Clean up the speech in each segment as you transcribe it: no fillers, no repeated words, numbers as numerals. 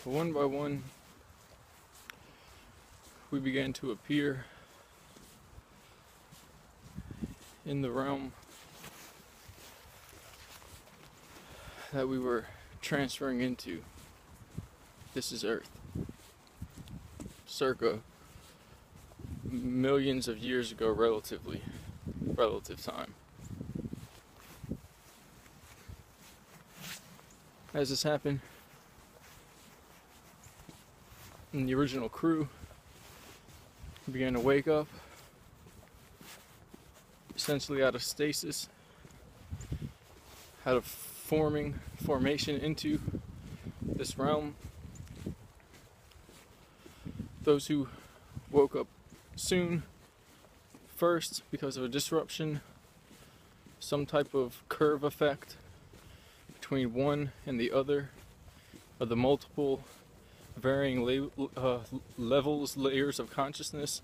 One by one, we began to appear in the realm that we were transferring into. This is Earth, circa millions of years ago, relative time. As this happened, and the original crew began to wake up, essentially out of stasis, out of formation into this realm. Those who woke up soon, first because of a disruption, some type of curve effect between one and the other of the multiple varying levels, layers of consciousness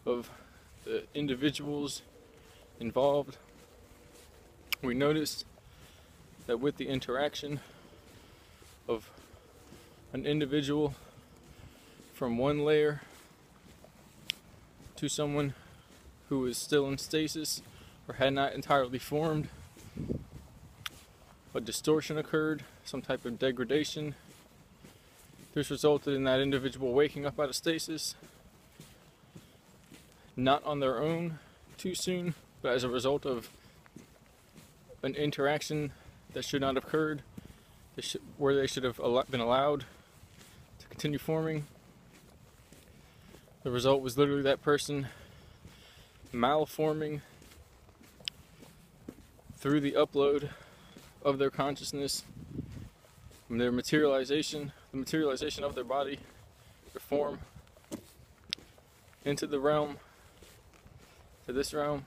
of the individuals involved. We noticed that with the interaction of an individual from one layer to someone who was still in stasis or had not entirely formed, a distortion occurred, some type of degradation. This resulted in that individual waking up out of stasis, not on their own too soon, but as a result of an interaction that should not have occurred, where they should have been allowed to continue forming. The result was literally that person malforming through the upload of their consciousness, from their materialization, the materialization of their body, their form, into the realm, to this realm.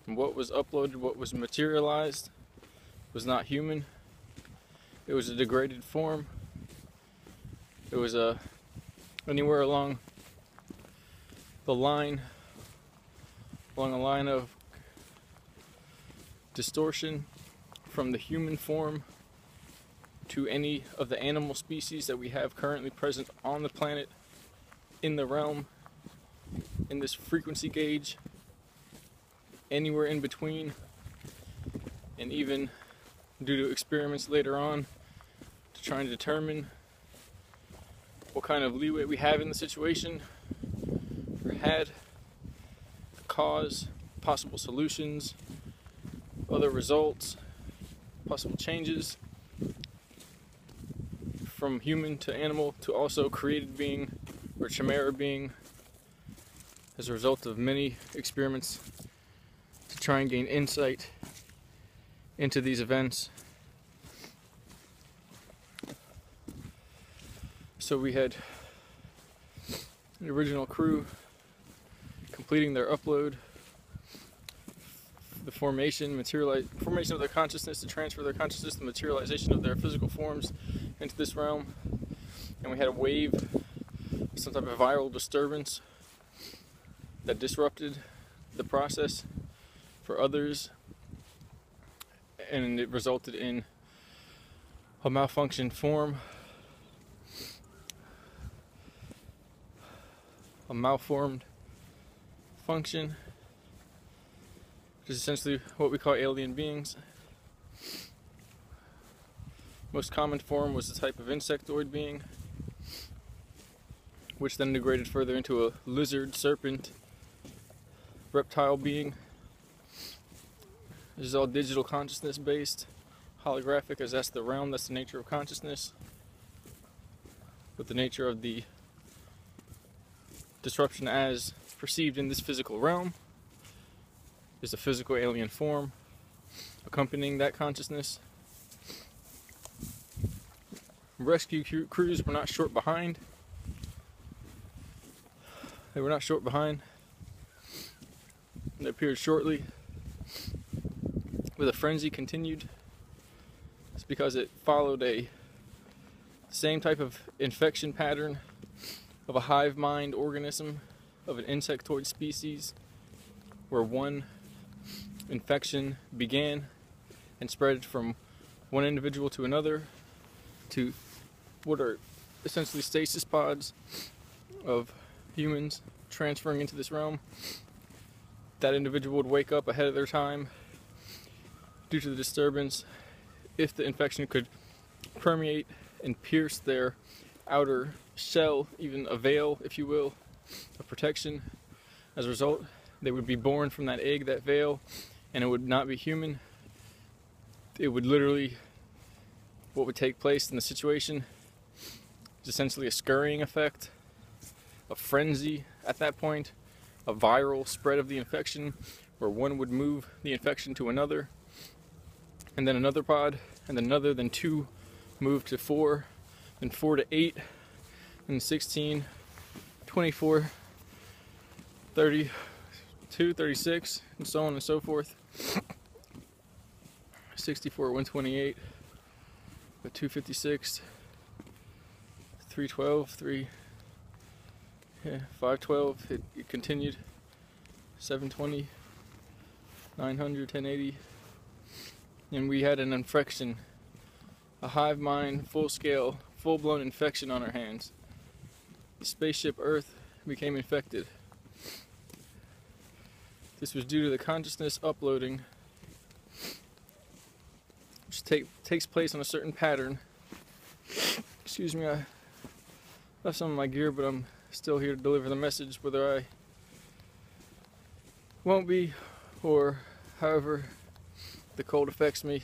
And what was uploaded, what was materialized, was not human. It was a degraded form. It was anywhere along a line of distortion from the human form to any of the animal species that we have currently present on the planet, in the realm, in this frequency gauge, anywhere in between, and even due to experiments later on to try and determine what kind of leeway we have in the situation, or had, cause, possible solutions, other results, possible changes from human to animal to also created being or chimera being, as a result of many experiments to try and gain insight into these events. So we had the original crew completing their upload, the formation of their consciousness, to transfer their consciousness, the materialization of their physical forms into this realm. And we had a wave, some type of viral disturbance that disrupted the process for others, and it resulted in a malfunctioned form, a malformed function, which is essentially what we call alien beings. Most common form was the type of insectoid being, which then degraded further into a lizard, serpent, reptile being. This is all digital consciousness based, holographic, as that's the realm, that's the nature of consciousness. But the nature of the disruption as perceived in this physical realm is a physical alien form accompanying that consciousness. Rescue crews were not short behind. They were not short behind. They appeared shortly. But the frenzy continued. It's because it followed a same type of infection pattern of a hive mind organism, of an insectoid species, where one infection began and spread from one individual to another, to what are essentially stasis pods of humans transferring into this realm. That individual would wake up ahead of their time due to the disturbance. If the infection could permeate and pierce their outer shell, even a veil, if you will, of protection, as a result, they would be born from that egg, that veil, and it would not be human. It would literally, what would take place in the situation is essentially a scurrying effect, a frenzy at that point, a viral spread of the infection, where one would move the infection to another, and then another pod, and then another, then 2 move to 4, then 4 to 8, then 16, 24, 32, 36, and so on and so forth. 64, 128, 256, 312, 512, it continued, 720, 900, 1080, and we had an infection, a hive mind, full-scale, full-blown infection on our hands. The spaceship Earth became infected. This was due to the consciousness uploading, which takes place on a certain pattern. Excuse me, I left some of my gear, but I'm still here to deliver the message, whether I won't be or however the cold affects me,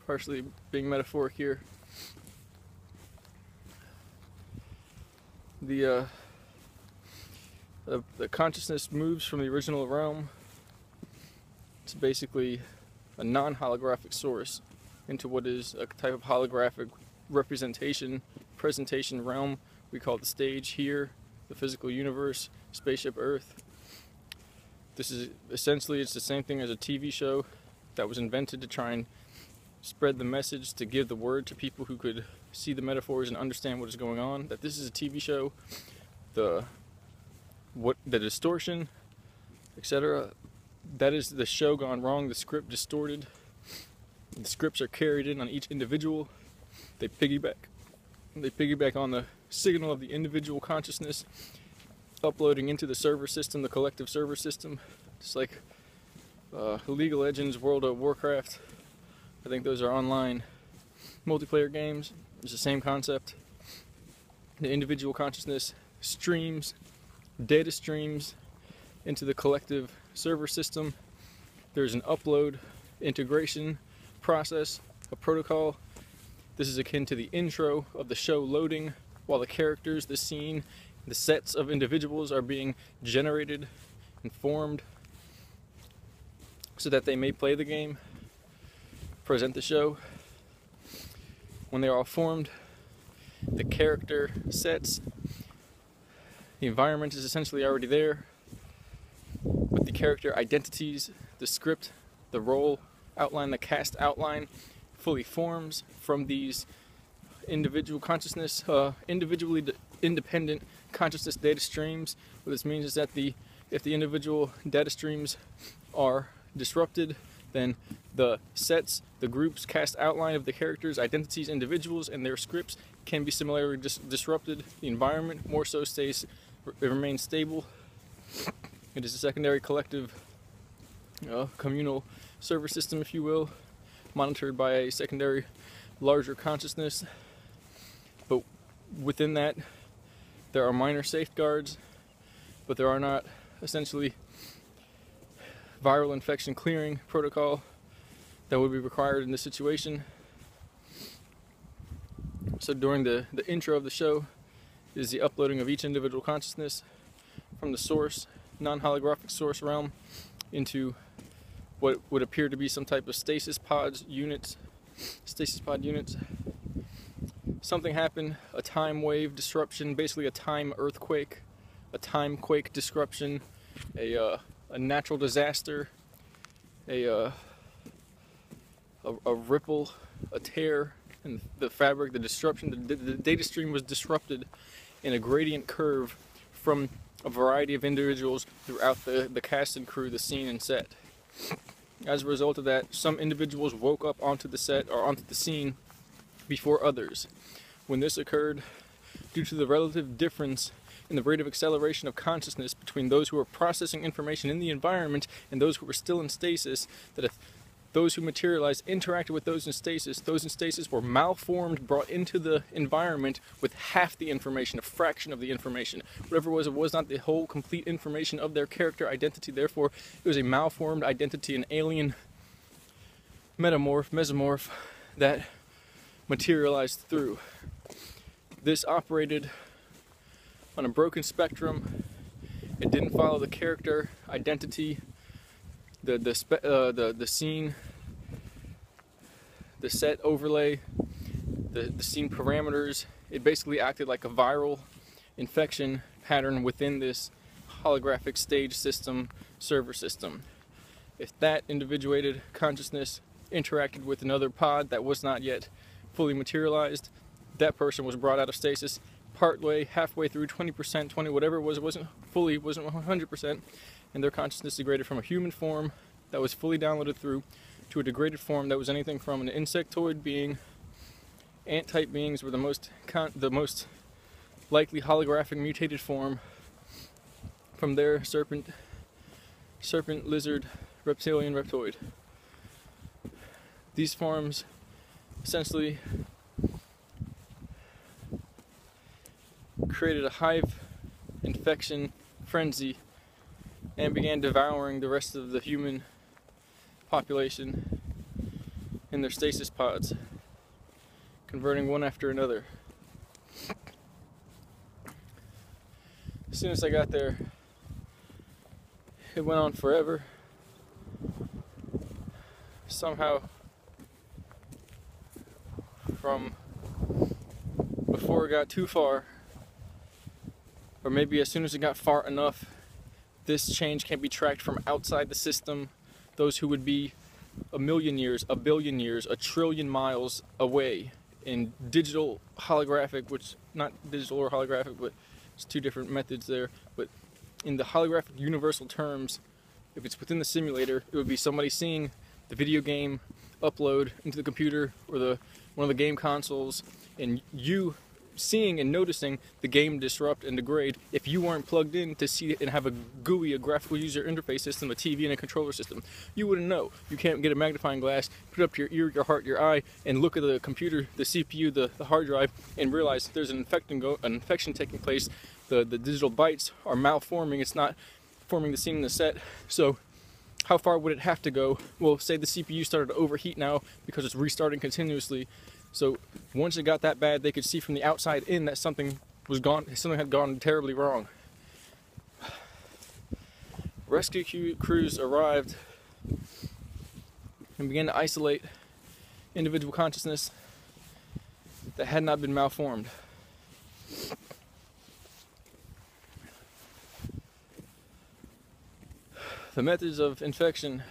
partially being metaphoric here. The consciousness moves from the original realm to basically a non-holographic source into what is a type of holographic representation, presentation realm we call the stage here, the physical universe, spaceship Earth. This is essentially, it's the same thing as a TV show that was invented to try and spread the message, to give the word to people who could see the metaphors and understand what is going on, that this is a TV show. The distortion, etc., that is the show gone wrong, the script distorted. The scripts are carried in on each individual. They piggyback on the signal of the individual consciousness uploading into the server system, the collective server system. Just like League of Legends, World of Warcraft. I think those are online multiplayer games. It's the same concept. The individual consciousness streams, data streams into the collective server system. There's an upload integration process, a protocol. This is akin to the intro of the show loading, while the characters, the scene, the sets of individuals are being generated and formed so that they may play the game, present the show. When they're all formed, the character sets, the environment is essentially already there, but the character identities, the script, the role outline, the cast outline fully forms from these individual consciousness, individually independent consciousness data streams. What this means is that if the individual data streams are disrupted, then the sets, the groups, cast outline of the characters, identities, individuals, and their scripts can be similarly disrupted. The environment more so it remains stable. It is a secondary collective communal server system, if you will, monitored by a secondary larger consciousness. But within that, there are minor safeguards, but there are not essentially viral infection clearing protocol that would be required in this situation. So during the intro of the show is the uploading of each individual consciousness from the source, non-holographic source realm, into what would appear to be some type of stasis pod units. Something happened, a time wave disruption, basically a time earthquake, a time quake disruption, a natural disaster, a ripple, a tear in the fabric, the disruption. The data stream was disrupted in a gradient curve from a variety of individuals throughout the cast and crew, the scene and set. As a result of that, some individuals woke up onto the set or onto the scene before others. When this occurred, due to the relative difference in the rate of acceleration of consciousness between those who were processing information in the environment and those who were still in stasis, that if those who materialized interacted with those in stasis were malformed, brought into the environment with half the information, a fraction of the information. Whatever it was not the whole complete information of their character identity. Therefore, it was a malformed identity, an alien mesomorph that materialized through. This operated on a broken spectrum. It didn't follow the character identity, the scene, the set overlay, the scene parameters. It basically acted like a viral infection pattern within this holographic stage system, server system. If that individuated consciousness interacted with another pod that was not yet fully materialized, that person was brought out of stasis partway, halfway through, 20%, 20, whatever it wasn't 100%, and their consciousness degraded from a human form that was fully downloaded through to a degraded form that was anything from an insectoid being. Ant-type beings were the most likely holographic mutated form. From there, serpent, lizard, reptilian, reptoid. These forms essentially created a hive infection frenzy and began devouring the rest of the human population in their stasis pods, converting one after another. As soon as I got there, it went on forever. Somehow, from before it got too far, or maybe as soon as it got far enough, this change can't be tracked from outside the system. Those who would be a million years, a billion years, a trillion miles away in digital holographic, which not digital or holographic, but it's two different methods there. But in the holographic universal terms, if it's within the simulator, it would be somebody seeing the video game upload into the computer or one of the game consoles, and you seeing and noticing the game disrupt and degrade if you weren't plugged in to see it and have a GUI, a graphical user interface system, a TV and a controller system. You wouldn't know. You can't get a magnifying glass, put it up to your ear, your heart, your eye, and look at the computer, the CPU, the hard drive, and realize there's an infection taking place. The digital bytes are malforming. It's not forming the scene in the set. So how far would it have to go? Well, say the CPU started to overheat now because it's restarting continuously. So once it got that bad, they could see from the outside in that something had gone terribly wrong. Rescue crews arrived and began to isolate individual consciousness that had not been malformed. The methods of infection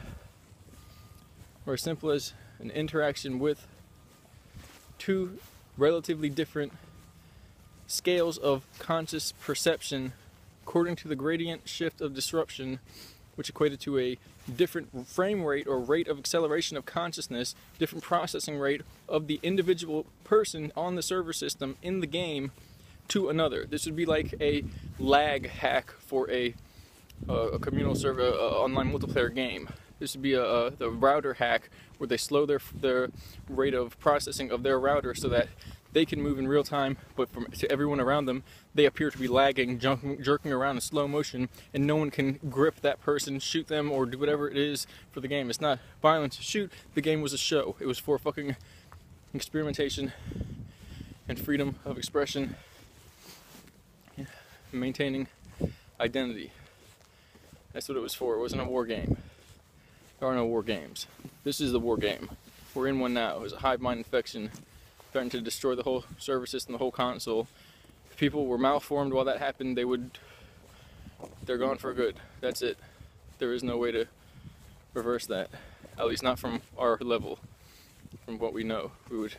were as simple as an interaction with two relatively different scales of conscious perception according to the gradient shift of disruption, which equated to a different frame rate or rate of acceleration of consciousness, different processing rate of the individual person on the server system in the game to another. This would be like a lag hack for a communal server, online multiplayer game. This would be the router hack where they slow their rate of processing of their router so that they can move in real time, but to everyone around them, they appear to be lagging, jerking around in slow motion, and no one can grip that person, shoot them, or do whatever it is for the game. It's not violent to shoot. The game was a show. It was for fucking experimentation and freedom of expression, maintaining identity. That's what it was for. It wasn't a war game. There are no war games. This is the war game. We're in one now. It was a hive mind infection threatened to destroy the whole server system, the whole console. If people were malformed while that happened, they're gone for good. That's it. There is no way to reverse that. At least not from our level, from what we know. It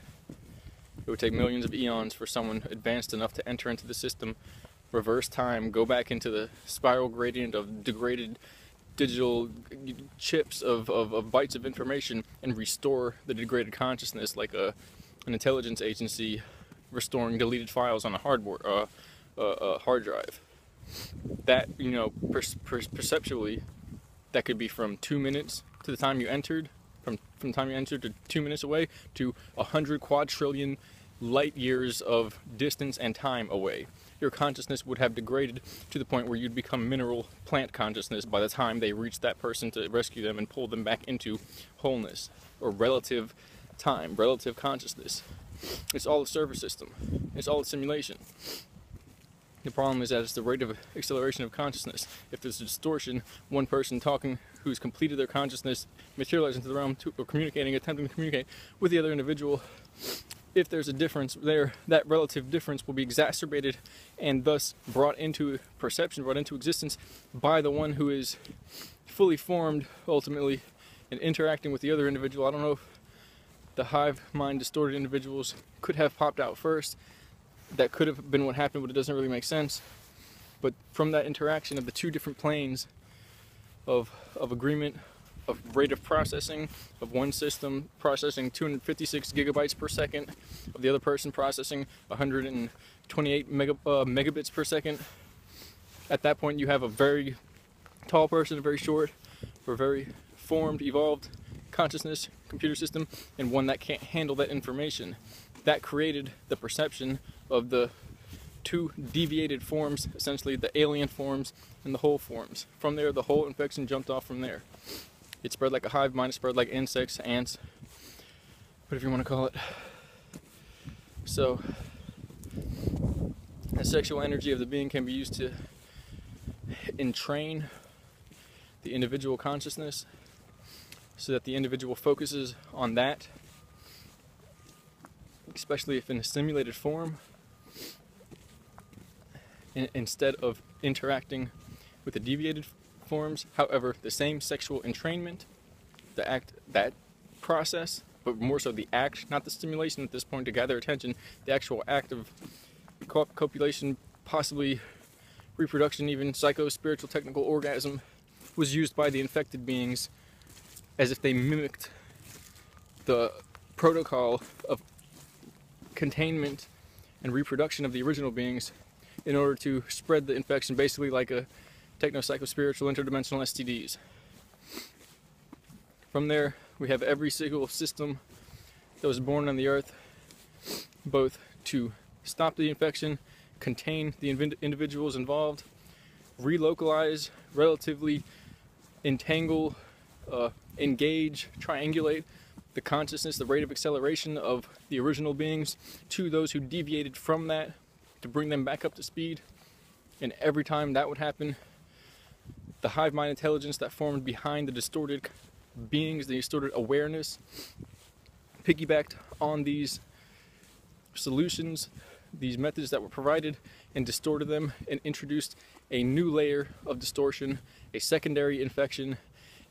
would take millions of eons for someone advanced enough to enter into the system, reverse time, go back into the spiral gradient of degraded digital chips of bytes of information and restore the degraded consciousness like an intelligence agency restoring deleted files on a hard drive. That, you know, perceptually, that could be from 2 minutes to the time you entered, from the time you entered to 2 minutes away, to 100 quadrillion light years of distance and time away. Your consciousness would have degraded to the point where you'd become mineral plant consciousness by the time they reached that person to rescue them and pull them back into wholeness, or relative time, relative consciousness. It's all a server system. It's all a simulation. The problem is that it's the rate of acceleration of consciousness. If there's a distortion, one person talking who's completed their consciousness, materializing into the realm, or communicating, attempting to communicate with the other individual, if there's a difference there, that relative difference will be exacerbated and thus brought into perception, brought into existence by the one who is fully formed ultimately and interacting with the other individual. I don't know if the hive mind distorted individuals could have popped out first. That could have been what happened, but it doesn't really make sense. But from that interaction of the two different planes of agreement, of rate of processing, of one system processing 256 gigabytes per second, of the other person processing 128 megabits per second, at that point you have a very tall person, a very short, or very formed, evolved consciousness computer system, and one that can't handle that information. That created the perception of the two deviated forms, essentially the alien forms and the whole forms. From there, the whole infection jumped off from there. It spread like a hive mind, it spread like insects, ants, whatever you want to call it. So, the sexual energy of the being can be used to entrain the individual consciousness so that the individual focuses on that, especially if in a simulated form, instead of interacting with the deviated forms. However, the same sexual entrainment, that process, but more so the act, not the stimulation at this point to gather attention, the actual act of copulation, possibly reproduction, even psycho-spiritual technical orgasm, was used by the infected beings as if they mimicked the protocol of containment and reproduction of the original beings in order to spread the infection, basically like a techno-psycho-spiritual interdimensional STDs. From there, we have every single system that was born on the earth, both to stop the infection, contain the individuals involved, relocalize, relatively entangle, engage, triangulate the consciousness, the rate of acceleration of the original beings to those who deviated from that, to bring them back up to speed. And every time that would happen, the hive mind intelligence that formed behind the distorted beings, the distorted awareness, piggybacked on these solutions, these methods that were provided, and distorted them and introduced a new layer of distortion, a secondary infection,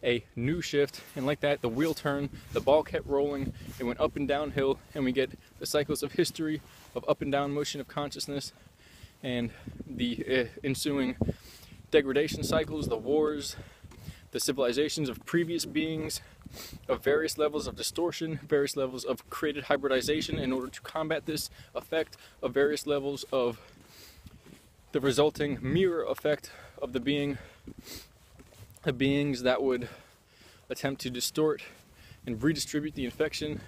a new shift, and like that the wheel turned, the ball kept rolling, it went up and downhill, and we get the cycles of history of up and down motion of consciousness and the ensuing degradation cycles, the wars, the civilizations of previous beings, of various levels of distortion, various levels of created hybridization in order to combat this effect, of various levels of the resulting mirror effect of the beings that would attempt to distort and redistribute the infection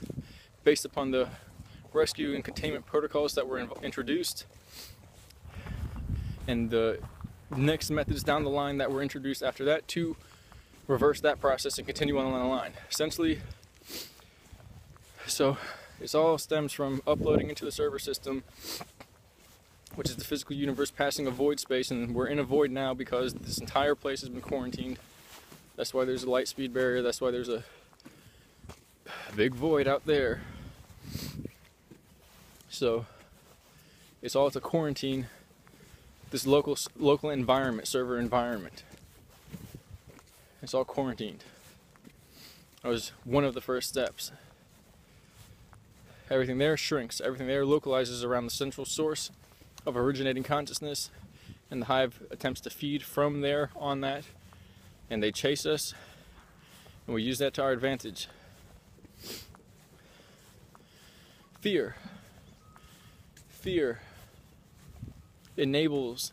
based upon the rescue and containment protocols that were introduced, and the next methods down the line that were introduced after that to reverse that process and continue on the line. Essentially, so it all stems from uploading into the server system, which is the physical universe passing a void space, and we're in a void now because this entire place has been quarantined. That's why there's a light speed barrier, that's why there's a big void out there. So it's all to quarantine this local environment, server environment. It's all quarantined. That was one of the first steps. Everything there shrinks, everything there localizes around the central source of originating consciousness, and the hive attempts to feed from there on that, and they chase us, and we use that to our advantage. fear enables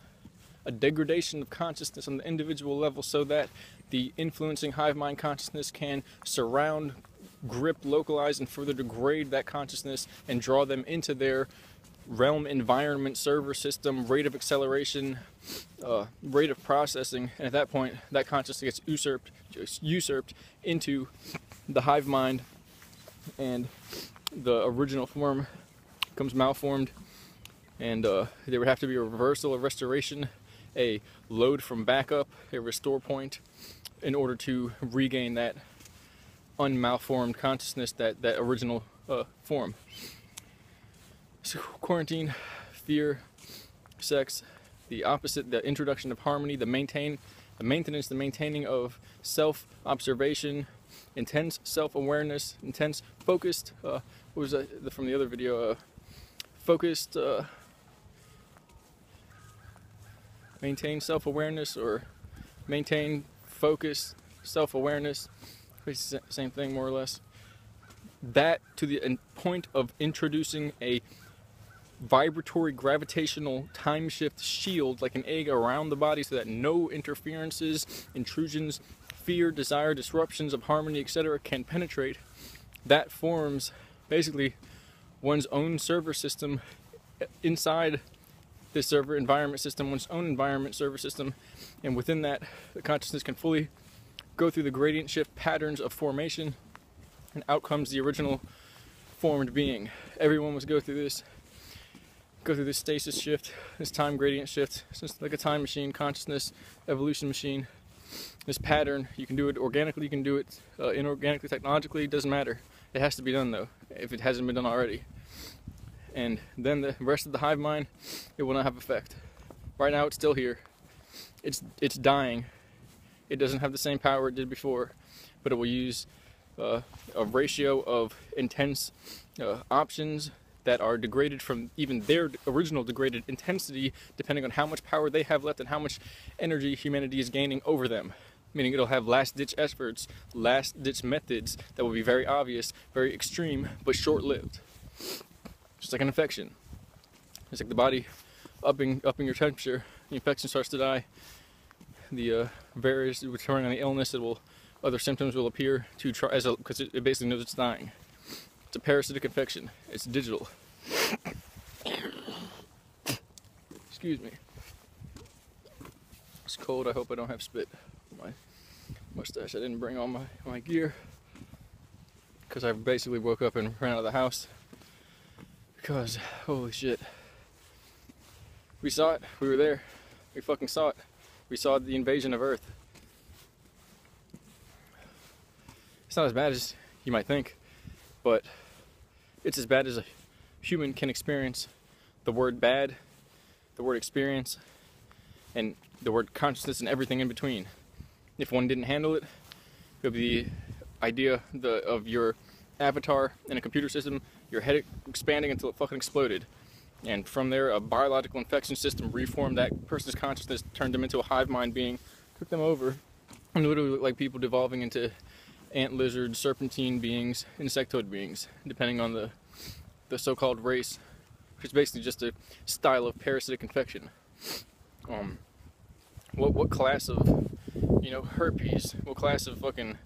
a degradation of consciousness on the individual level so that the influencing hive mind consciousness can surround, grip, localize, and further degrade that consciousness and draw them into their realm, environment, server system, rate of acceleration, rate of processing, and at that point that consciousness gets usurped into the hive mind, and the original form becomes malformed, and there would have to be a reversal, a restoration, a load from backup, a restore point, in order to regain that unmalformed consciousness, that original form. So quarantine, fear, sex, the opposite, the introduction of harmony, the maintaining of self-observation, intense self-awareness, intense focused, what was that from the other video, focused, maintain self-awareness, or maintain focus, self-awareness, same thing more or less. That to the point of introducing a vibratory gravitational time shift shield like an egg around the body so that no interferences, intrusions, fear, desire, disruptions of harmony, etc. can penetrate. That forms basically one's own server system inside this server environment system, one's own environment server system, and within that the consciousness can fully go through the gradient shift patterns of formation, and out comes the original formed being. Everyone must go through this stasis shift, this time gradient shift. It's just like a time machine, consciousness evolution machine. This pattern, you can do it organically, you can do it inorganically, technologically, it doesn't matter. It has to be done though, if it hasn't been done already. And then the rest of the hive mind, it will not have effect. Right now it's still here. It's dying. It doesn't have the same power it did before, but it will use a ratio of intense options that are degraded from even their original degraded intensity, depending on how much power they have left and how much energy humanity is gaining over them. Meaning it'll have last-ditch efforts, last-ditch methods that will be very obvious, very extreme, but short-lived. Just like an infection. It's like the body upping your temperature, the infection starts to die. The various, depending on the illness, other symptoms will appear because it basically knows it's dying. It's a parasitic infection. It's digital. Excuse me. It's cold. I hope I don't have spit on my mustache. I didn't bring all my gear because I basically woke up and ran out of the house because holy shit. We saw it. We were there. We fucking saw it. We saw the invasion of Earth. It's not as bad as you might think, but it's as bad as a human can experience. The word bad, the word experience, and the word consciousness and everything in between. If one didn't handle it, it would be the idea of your avatar in a computer system, your head expanding until it fucking exploded. And from there, a biological infection system reformed that person's consciousness, turned them into a hive mind being, took them over, and literally looked like people devolving into ant, lizard, serpentine beings, insectoid beings, depending on the so-called race, which is basically just a style of parasitic infection. What class of, herpes, what class of fucking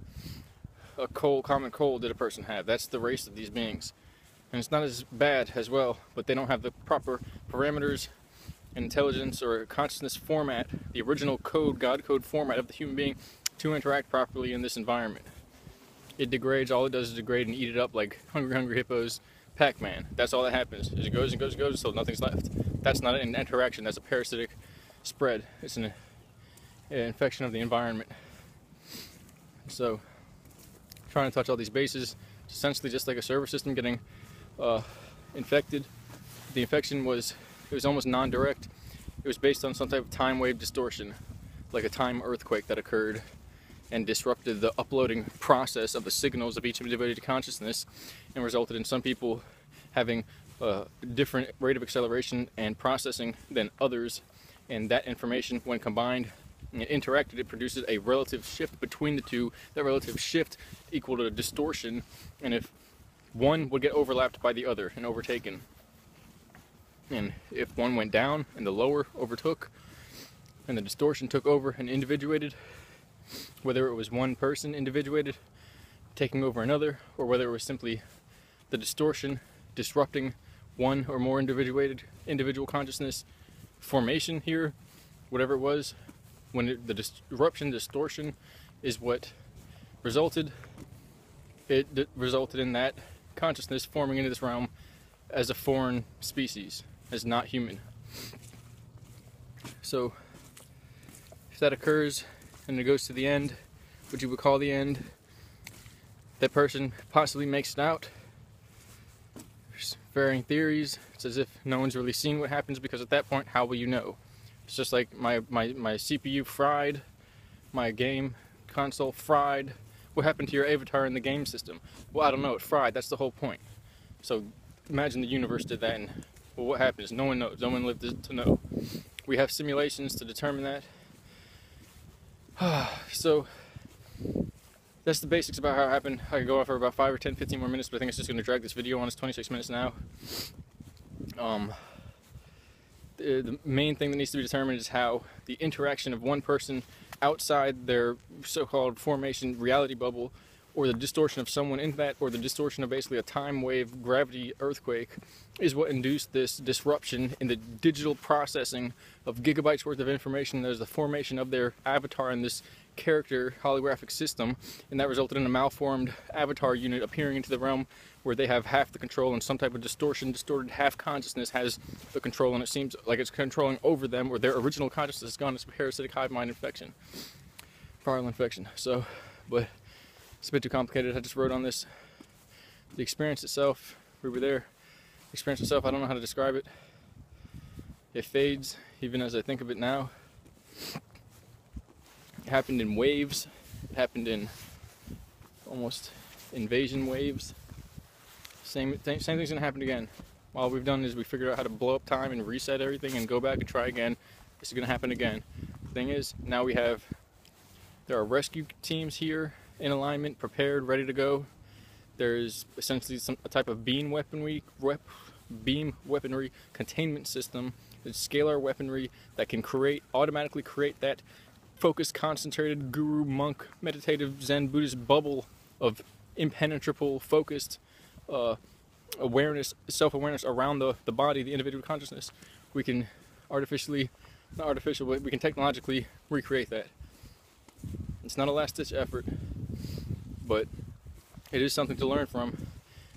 common cold did a person have? That's the race of these beings. And it's not as bad as well, but they don't have the proper parameters, intelligence, or consciousness format, the original code, God code format of the human being to interact properly in this environment. It degrades, all it does is degrade and eat it up like Hungry Hippos, Pac-Man. That's all that happens. It goes and goes and goes until nothing's left. That's not an interaction, that's a parasitic spread. It's an infection of the environment. So, trying to touch all these bases, it's essentially just like a server system getting infected. The infection was almost non-direct. It was based on some type of time wave distortion, like a time earthquake that occurred and disrupted the uploading process of the signals of each individual consciousness and resulted in some people having a different rate of acceleration and processing than others, and that information, when combined and interacted, it produces a relative shift between the two. That relative shift equal to a distortion, and if one would get overlapped by the other and overtaken. And if one went down and the lower overtook and the distortion took over and individuated, whether it was one person individuated taking over another, or whether it was simply the distortion disrupting one or more individual consciousness formation here, whatever it was, when the distortion is what resulted, it resulted in that consciousness forming into this realm as a foreign species, as not human. So if that occurs and it goes to the end, what you would call the end, that person possibly makes it out. There's varying theories. It's as if no one's really seen what happens, because at that point, how will you know? It's just like my CPU fried, my game console fried. What happened to your avatar in the game system? Well, I don't know, it fried. That's the whole point. So imagine the universe did that, and well, what happened is no one knows. No one lived to know. We have simulations to determine that. So that's the basics about how it happened. I could go on for about 5 or 10, 15 more minutes, but I think it's just going to drag this video on. It's 26 minutes now. The main thing that needs to be determined is how the interaction of one person outside their so-called formation reality bubble, or the distortion of someone in that, or the distortion of basically a time wave gravity earthquake, is what induced this disruption in the digital processing of gigabytes worth of information. There's the formation of their avatar in this character holographic system, and that resulted in a malformed avatar unit appearing into the realm where they have half the control, and some type of distorted half consciousness has the control, and it seems like it's controlling over them, or their original consciousness has gone into parasitic hive mind infection, viral infection. So, but it's a bit too complicated. I just wrote on this. The experience itself, we were there. The experience itself, I don't know how to describe it. It fades, even as I think of it now. It happened in waves. It happened in almost invasion waves. Same thing's gonna happen again. All we've done is we figured out how to blow up time and reset everything and go back and try again. This is gonna happen again. The thing is, now there are rescue teams here in alignment, prepared, ready to go. There's essentially a type of beam weaponry containment system, it's scalar weaponry that can automatically create that focused, concentrated, guru, monk, meditative, Zen, Buddhist bubble of impenetrable, focused awareness, self-awareness around the body, the individual consciousness. We can but we can technologically recreate that. It's not a last-ditch effort, but it is something to learn from.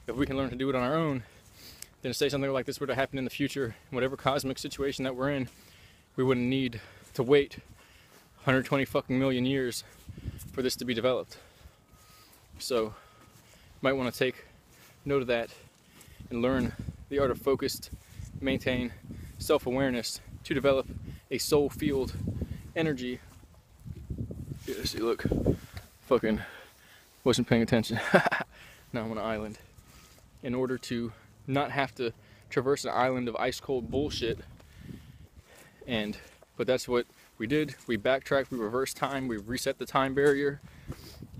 If we can learn to do it on our own, then say something like this were to happen in the future, whatever cosmic situation that we're in, we wouldn't need to wait 120 fucking million years for this to be developed. So, you might want to take note of that and learn the art of focused, maintain self-awareness to develop a soul field energy. Yeah, see, look, fucking wasn't paying attention. Now I'm on an island. In order to not have to traverse an island of ice cold bullshit. But that's what we did. We backtracked, we reversed time, we reset the time barrier,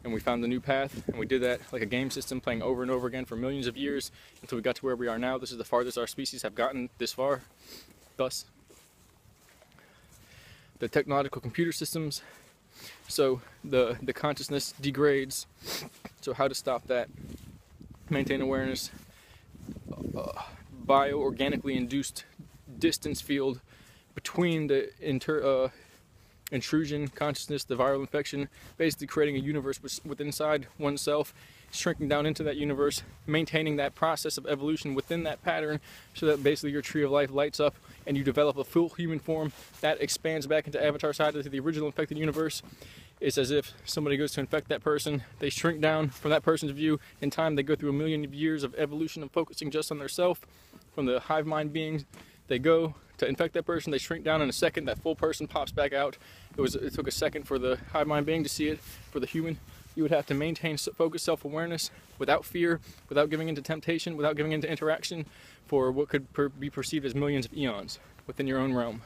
and we found the new path, and we did that like a game system, playing over and over again for millions of years until we got to where we are now. This is the farthest our species have gotten this far. Thus, the technological computer systems, so the consciousness degrades. So how to stop that? Maintain awareness, bioorganically induced distance field between the intrusion consciousness, the viral infection, basically creating a universe within inside oneself, shrinking down into that universe, maintaining that process of evolution within that pattern, so that basically your tree of life lights up and you develop a full human form that expands back into avatar side into the original infected universe. It's as if somebody goes to infect that person, they shrink down from that person's view. In time, they go through a million years of evolution of focusing just on their self. From the hive mind beings, they go to infect that person, they shrink down in a second, that full person pops back out. It took a second for the hive mind being to see it. For the human, you would have to maintain focused self-awareness without fear, without giving into temptation, without giving into interaction for what could be perceived as millions of eons within your own realm.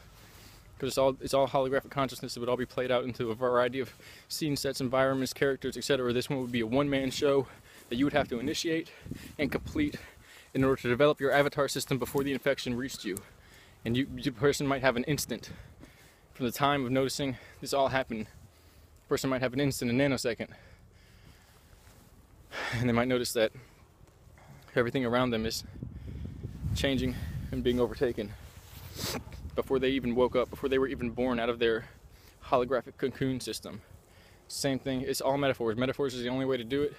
Because it's all holographic consciousness. It would all be played out into a variety of scene sets, environments, characters, etc. This one would be a one-man show that you would have to initiate and complete in order to develop your avatar system before the infection reached you. And the person might have an instant from the time of noticing this all happen. The person might have an instant, a nanosecond, and they might notice that everything around them is changing and being overtaken before they even woke up, before they were even born out of their holographic cocoon system. Same thing, it's all metaphors. Metaphors is the only way to do it.